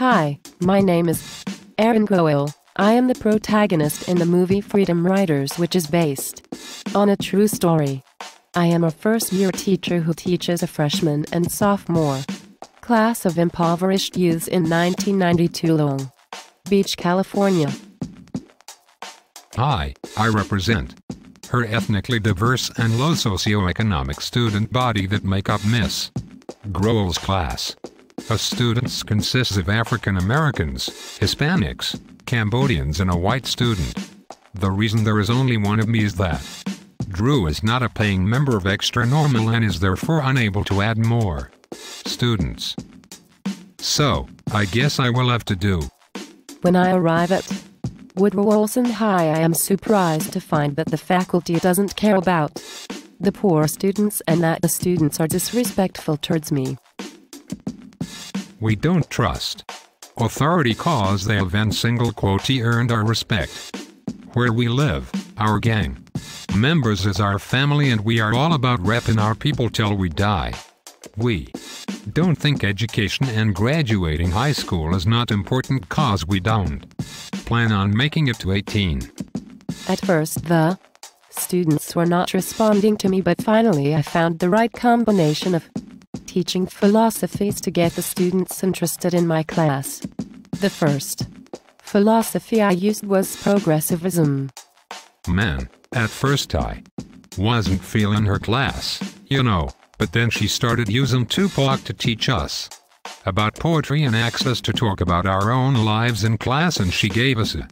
Hi, my name is Aaron Goel. I am the protagonist in the movie Freedom Writers, which is based on a true story. I am a first-year teacher who teaches a freshman and sophomore class of impoverished youths in 1992 Long Beach, California. Hi, I represent her ethnically diverse and low socioeconomic student body that make up Miss Groel's class. Her students consists of African Americans, Hispanics, Cambodians and a white student. The reason there is only one of me is that Drew is not a paying member of Extra Normal and is therefore unable to add more students. So, I guess I will have to do. When I arrive at Woodrow Wilson High, I am surprised to find that the faculty doesn't care about the poor students and that the students are disrespectful towards me. We don't trust authority cause they have earned our respect. Where we live, our gang members is our family and we are all about repping our people till we die. We don't think education and graduating high school is not important cause we don't plan on making it to 18. At first the students were not responding to me, but finally I found the right combination of teaching philosophies to get the students interested in my class. The first philosophy I used was progressivism. Man, at first I wasn't feeling her class, but then she started using Tupac to teach us about poetry and access to talk about our own lives in class, and she gave us a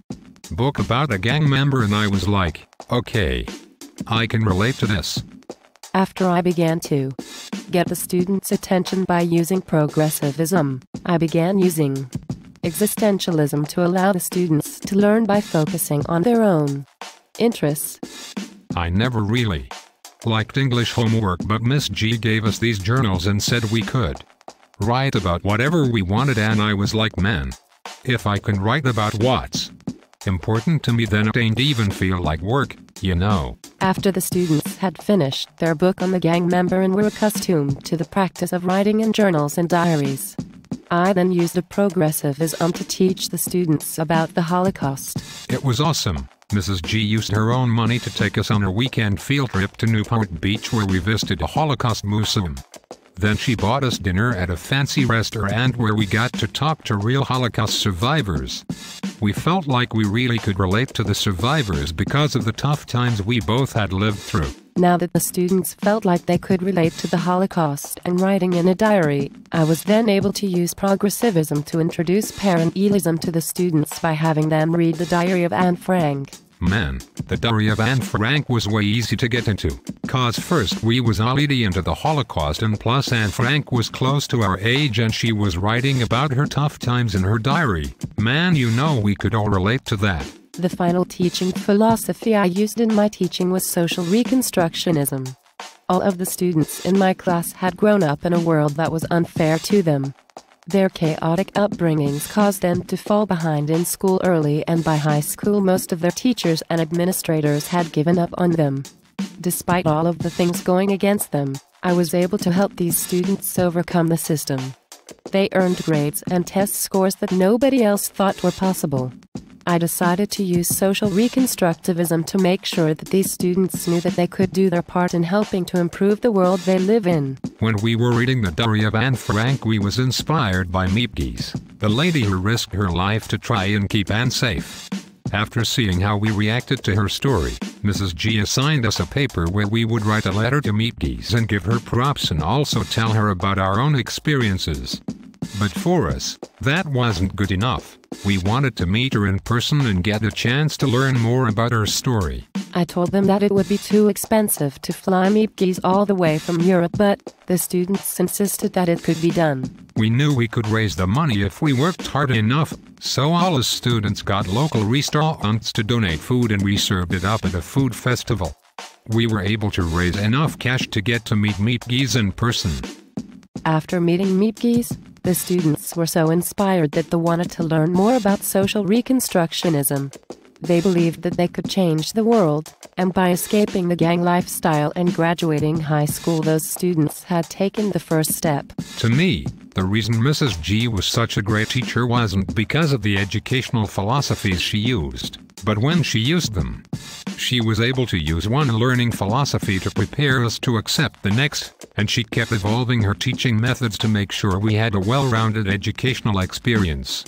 book about a gang member and I was like, okay, I can relate to this. After I began to get the students' attention by using progressivism, I began using existentialism to allow the students to learn by focusing on their own interests. I never really liked English homework, but Miss G gave us these journals and said we could write about whatever we wanted, and I was like, man, if I can write about what's important to me, then it ain't even feel like work, After the students had finished their book on the gang member and were accustomed to the practice of writing in journals and diaries, I then used the progressivism to teach the students about the Holocaust. It was awesome. Mrs. G used her own money to take us on a weekend field trip to Newport Beach where we visited a Holocaust museum. Then she bought us dinner at a fancy restaurant where we got to talk to real Holocaust survivors. We felt like we really could relate to the survivors because of the tough times we both had lived through. Now that the students felt like they could relate to the Holocaust and writing in a diary, I was then able to use progressivism to introduce parallelism to the students by having them read the Diary of Anne Frank. Man, the Diary of Anne Frank was way easy to get into. Cause first we was already into the Holocaust, and plus Anne Frank was close to our age and she was writing about her tough times in her diary. Man, we could all relate to that. The final teaching philosophy I used in my teaching was social reconstructionism. All of the students in my class had grown up in a world that was unfair to them. Their chaotic upbringings caused them to fall behind in school early, and by high school most of their teachers and administrators had given up on them. Despite all of the things going against them, I was able to help these students overcome the system. They earned grades and test scores that nobody else thought were possible. I decided to use social reconstructivism to make sure that these students knew that they could do their part in helping to improve the world they live in. When we were reading the Diary of Anne Frank, we was inspired by Meepgees, the lady who risked her life to try and keep Anne safe. After seeing how we reacted to her story, Mrs. G assigned us a paper where we would write a letter to Meepgees and give her props and also tell her about our own experiences. But for us, that wasn't good enough. We wanted to meet her in person and get a chance to learn more about her story. I told them that it would be too expensive to fly Meepgees all the way from Europe, but the students insisted that it could be done. We knew we could raise the money if we worked hard enough, so all the students got local restaurants to donate food and we served it up at a food festival. We were able to raise enough cash to get to meet Meepgees in person. After meeting Meepgees, the students were so inspired that they wanted to learn more about social reconstructionism. They believed that they could change the world, and by escaping the gang lifestyle and graduating high school, those students had taken the first step. To me, the reason Mrs. G was such a great teacher wasn't because of the educational philosophies she used, but when she used them. She was able to use one learning philosophy to prepare us to accept the next, and she kept evolving her teaching methods to make sure we had a well-rounded educational experience.